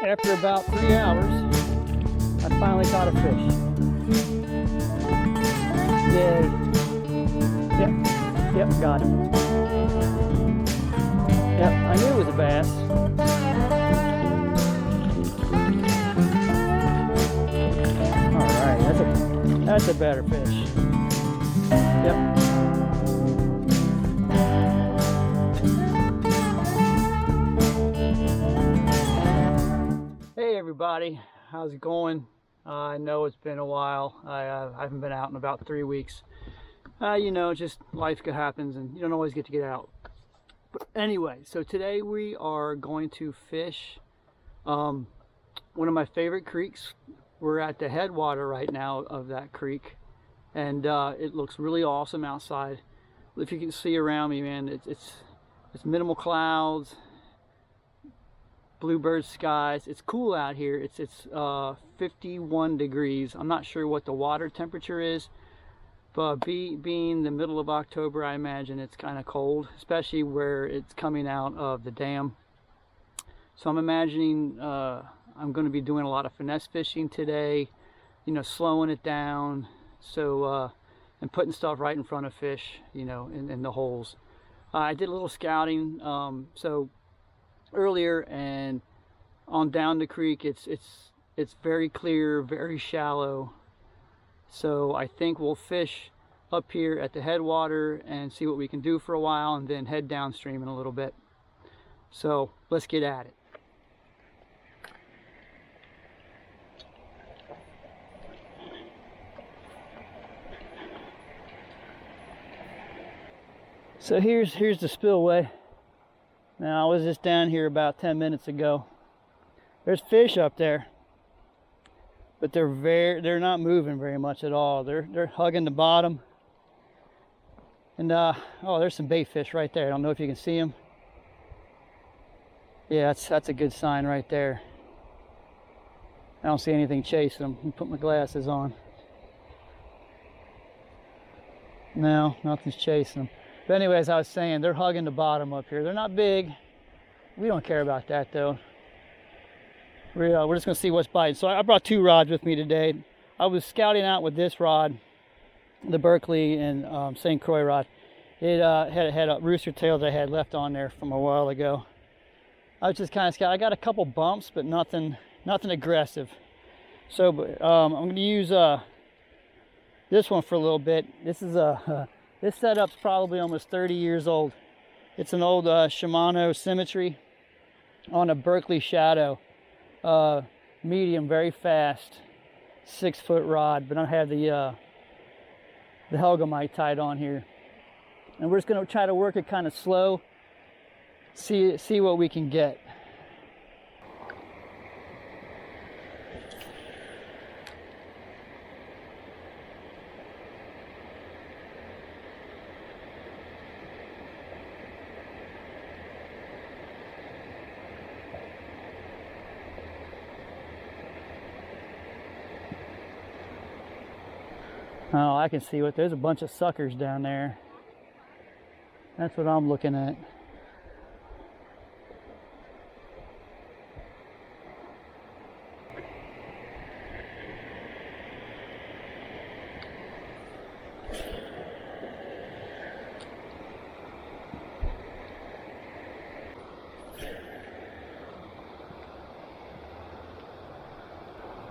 After about 3 hours, I finally caught a fish. Yay. Yep, got him. Yep, I knew it was a bass. Alright, that's a better fish. Yep. Hey everybody, how's it going? I know it's been a while. I haven't been out in about 3 weeks. You know, just life happens and you don't always get to get out. But anyway, so today we are going to fish one of my favorite creeks. We're at the headwater right now of that creek, and it looks really awesome outside. If you can see around me, man, it's minimal clouds, bluebird skies. It's cool out here. It's 51 degrees. I'm not sure what the water temperature is, but being the middle of October, I imagine it's kind of cold, especially where it's coming out of the dam. So I'm imagining I'm going to be doing a lot of finesse fishing today, you know, slowing it down, so and putting stuff right in front of fish, you know, in the holes. I did a little scouting so earlier, and on down the creek it's very clear, very shallow. So I think we'll fish up here at the headwater and see what we can do for a while, and then head downstream in a little bit. So let's get at it. So here's the spillway. Now I was just down here about 10 minutes ago. There's fish up there, but they're not moving very much at all. They're hugging the bottom. And oh, there's some bait fish right there. I don't know if you can see them. Yeah, that's a good sign right there. I don't see anything chasing them. Let me put my glasses on. No, nothing's chasing them. But anyway, as I was saying, they're hugging the bottom up here. They're not big. We don't care about that though. We're just gonna see what's biting. So I brought 2 rods with me today. I was scouting out with this rod, the Berkley and St. Croix rod. It had a rooster tails I had left on there from a while ago. I was just kind of scouting. I got a couple bumps, but nothing aggressive. So I'm gonna use this one for a little bit. This is this setup's probably almost 30 years old. It's an old Shimano Symetre on a Berkley Shadow, medium, very fast, 6-foot rod. But I have the Hellgrammite tied on here, and we're just going to try to work it kind of slow. See what we can get. Oh, I can see what, there's a bunch of suckers down there. That's what I'm looking at.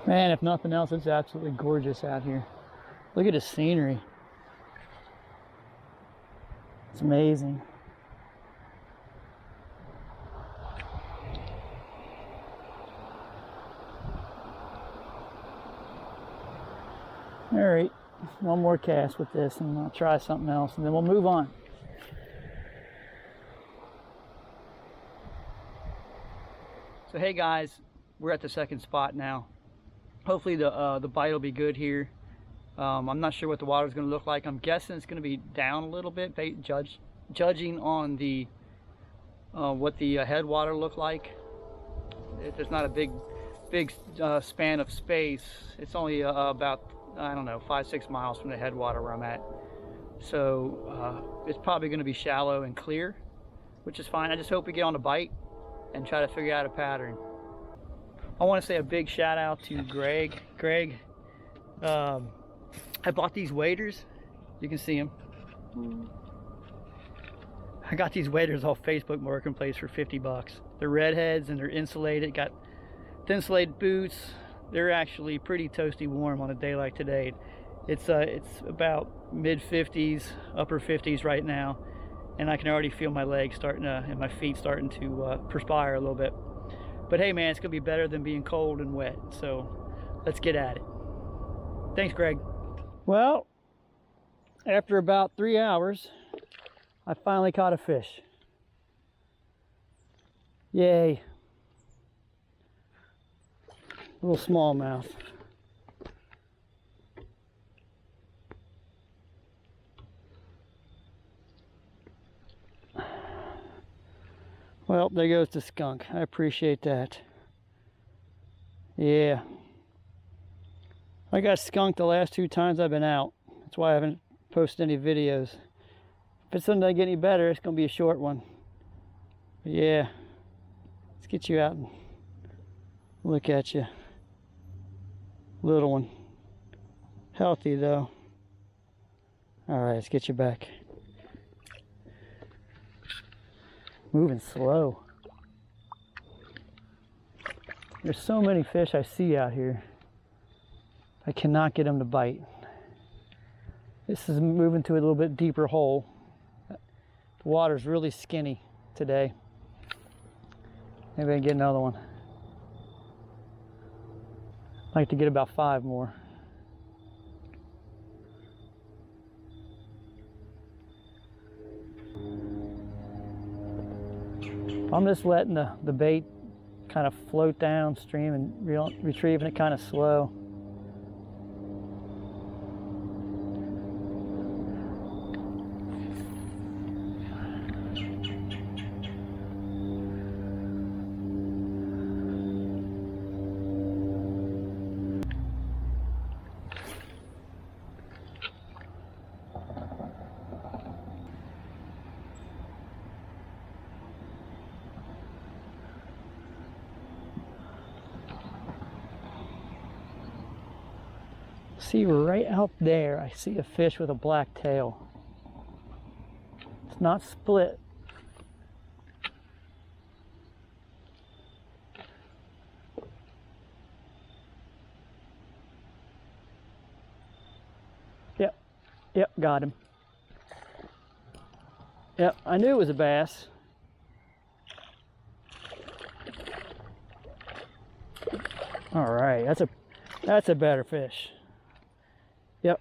Man, if nothing else, it's absolutely gorgeous out here. Look at the scenery. It's amazing. All right, one more cast with this and I'll try something else and then we'll move on. So hey guys, we're at the second spot now. Hopefully the bite will be good here. I'm not sure what the water's going to look like. I'm guessing it's going to be down a little bit, judging on the what the headwater looked like. There's not a big span of space. It's only about, I don't know, 5-6 miles from the headwater where I'm at. So it's probably going to be shallow and clear, which is fine. I just hope we get on a bite and try to figure out a pattern. I want to say a big shout out to Greg. Greg, I bought these waders. You can see them. I got these waders off Facebook Marketplace for 50 bucks. They're redheads and they're insulated. Got thin insulated boots. They're actually pretty toasty warm on a day like today. It's about mid 50s, upper 50s right now, and I can already feel my legs starting to, and my feet starting to perspire a little bit. But hey man, it's gonna be better than being cold and wet, so let's get at it. Thanks, Greg. Well, after about 3 hours, I finally caught a fish. Yay. Little smallmouth. Well, there goes the skunk. I appreciate that. Yeah. I got skunked the last 2 times I've been out. That's why I haven't posted any videos. If it doesn't get any better, it's going to be a short one. But yeah. Let's get you out and look at you. Little one. Healthy though. Alright, let's get you back. Moving slow. There's so many fish I see out here. I cannot get them to bite. This is moving to a little bit deeper hole. The water's really skinny today. Maybe I can get another one. I'd like to get about 5 more. I'm just letting the bait kind of float downstream and retrieving it kind of slow. See right out there, I see a fish with a black tail. It's not split. Yep, got him. Yep, I knew it was a bass. All right, that's a better fish. Yep.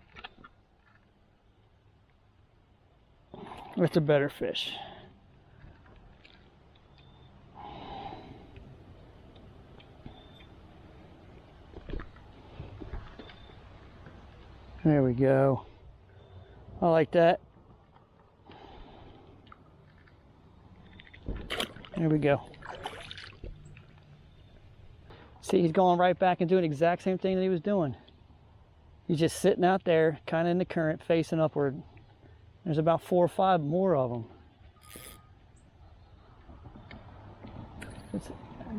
That's a better fish. There we go. I like that. There we go. See, he's going right back and doing the exact same thing that he was doing. He's just sitting out there, kind of in the current, facing upward. There's about 4 or 5 more of them. It's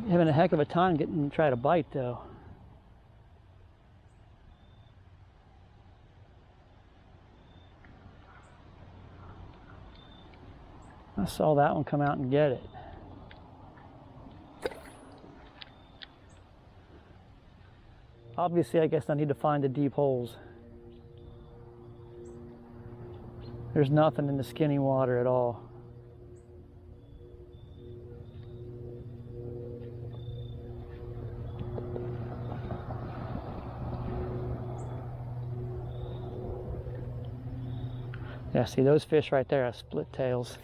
having a heck of a time getting them to try to bite, though. I saw that one come out and get it. Obviously, I guess I need to find the deep holes. There's nothing in the skinny water at all. Yeah, see those fish right there have split tails.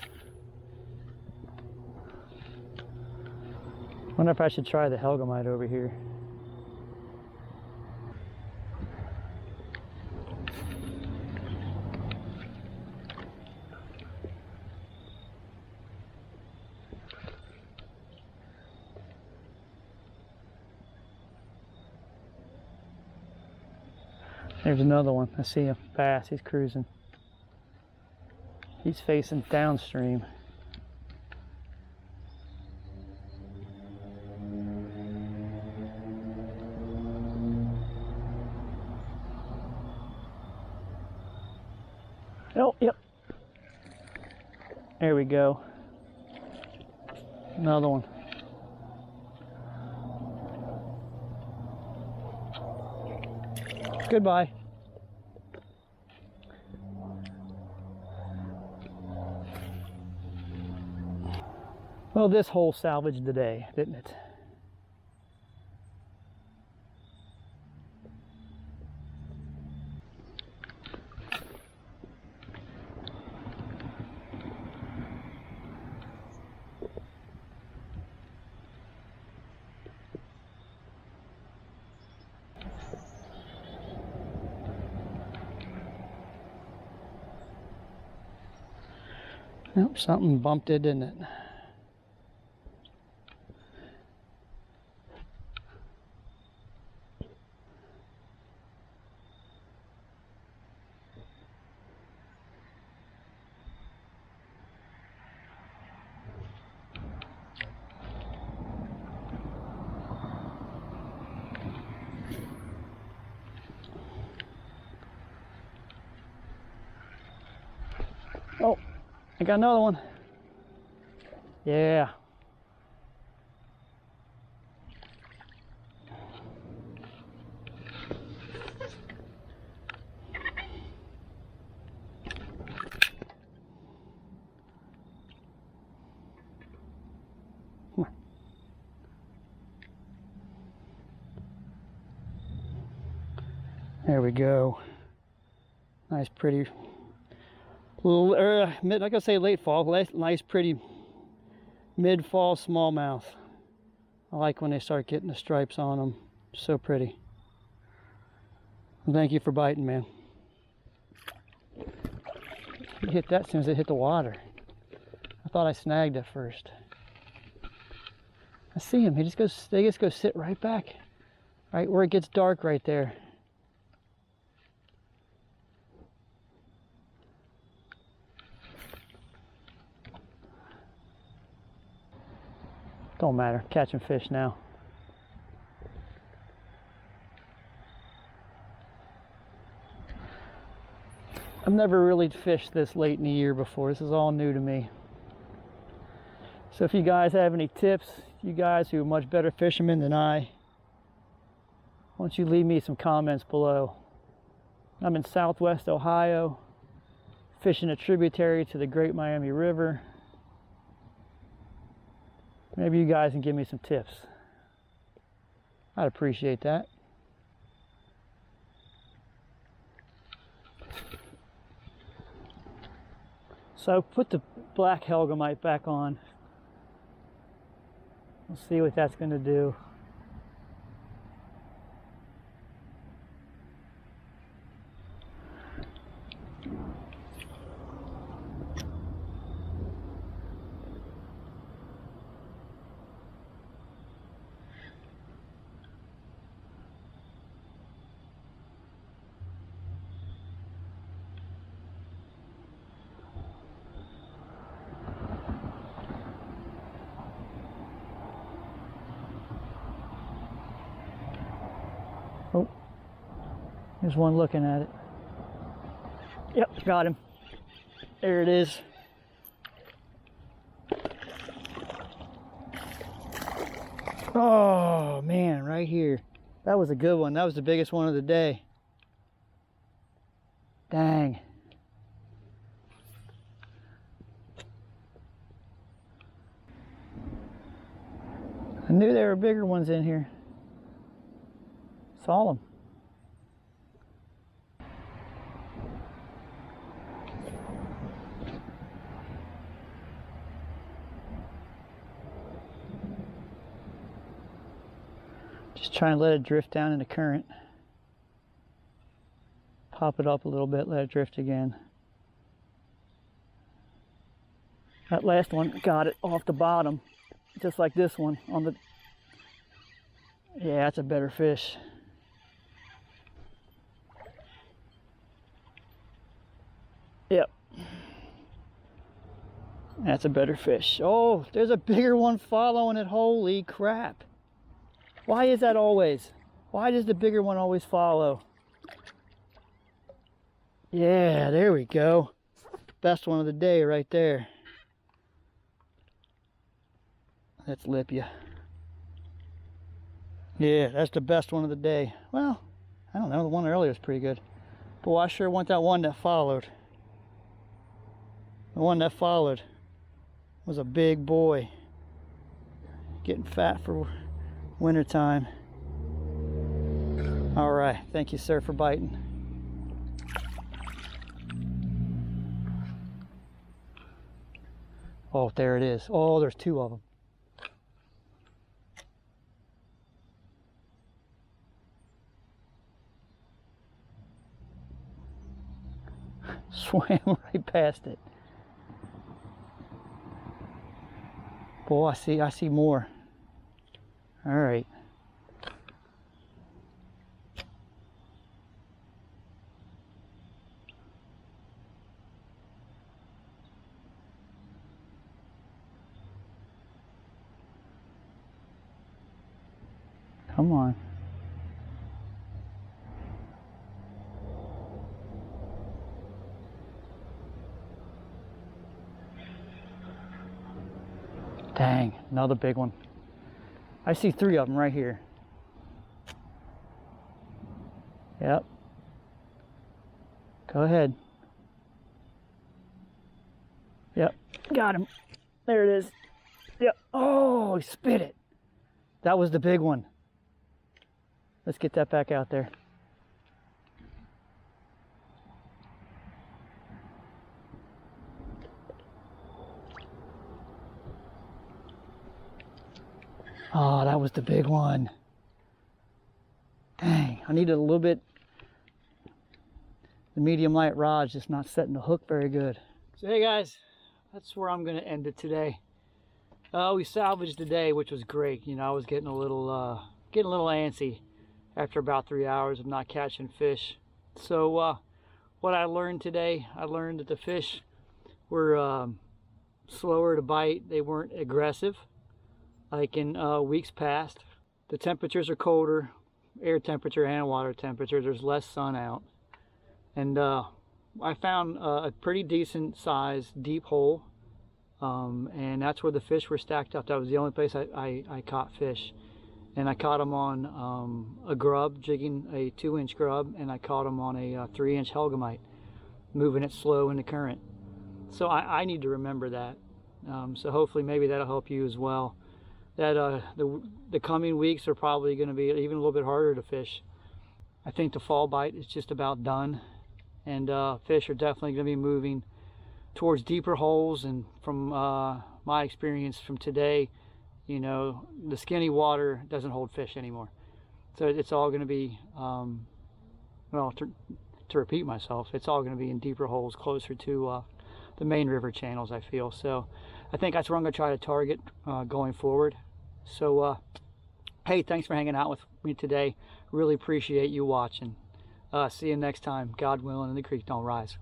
Wonder if I should try the Hellgrammite over here. There's another one. I see a bass. He's cruising. He's facing downstream. Oh, yep. There we go. Another one. Goodbye. Well, this hole salvaged the day, didn't it? Nope, something bumped it, didn't it? Oh, I got another one. Yeah. There we go. Nice, pretty, little, like I say, late fall. Nice, pretty mid-fall smallmouth. I like when they start getting the stripes on them. So pretty. Well, thank you for biting, man. You hit that as soon as it hit the water. I thought I snagged it first. I see him. They just go sit right back, right where it gets dark right there. Don't matter, catching fish now. I've never really fished this late in the year before. This is all new to me. So if you guys have any tips, you guys who are much better fishermen than I, why don't you leave me some comments below. I'm in Southwest Ohio, fishing a tributary to the Great Miami River. Maybe you guys can give me some tips. I'd appreciate that. So put the black Hellgrammite back on. We'll see what that's going to do. Oh, there's one looking at it. Yep, got him. There it is. Oh man, right here. That was a good one. That was the biggest one of the day. Dang. I knew there were bigger ones in here. Saw them. Just try and let it drift down in the current. Pop it up a little bit, let it drift again. That last one got it off the bottom, just like this one on the... Yeah, that's a better fish. Yep. That's a better fish. Oh, there's a bigger one following it. Holy crap. Why is that always? Why does the bigger one always follow? Yeah, there we go. best one of the day right there. That's Lipia. Yeah, that's the best one of the day. Well, I don't know, the one earlier was pretty good. Boy, I sure want that one that followed. The one that followed was a big boy. Getting fat for winter time. All right, thank you, sir, for biting. Oh, there it is. Oh, there's two of them. Swam right past it. Boy, I see more. All right. Come on. Dang, another big one. I see three of them right here. Yep. Go ahead. Yep, got him. There it is. Yep. Oh, he spit it. That was the big one. Let's get that back out there. Oh, that was the big one. Dang, I needed a little bit. The medium light rod's just not setting the hook very good. So hey guys, that's where I'm gonna end it today. We salvaged the day, which was great. You know, I was getting a little antsy after about 3 hours of not catching fish. So what I learned today, I learned that the fish were slower to bite. They weren't aggressive like in weeks past. The temperatures are colder, air temperature and water temperature. There's less sun out. And I found a pretty decent sized deep hole. And that's where the fish were stacked up. That was the only place I caught fish. And I caught them on a grub, jigging a 2-inch grub, and I caught them on a 3-inch Hellgrammite, moving it slow in the current. So I need to remember that. So hopefully maybe that'll help you as well. That the coming weeks are probably going to be even a little bit harder to fish. I think the fall bite is just about done, and fish are definitely going to be moving towards deeper holes. And from my experience from today, you know, the skinny water doesn't hold fish anymore. So it's all going to be, well, to repeat myself, it's all going to be in deeper holes closer to the main river channels, I feel. So I think that's where I'm going to try to target going forward. So, hey, thanks for hanging out with me today. Really appreciate you watching. See you next time. God willing, and the creek don't rise.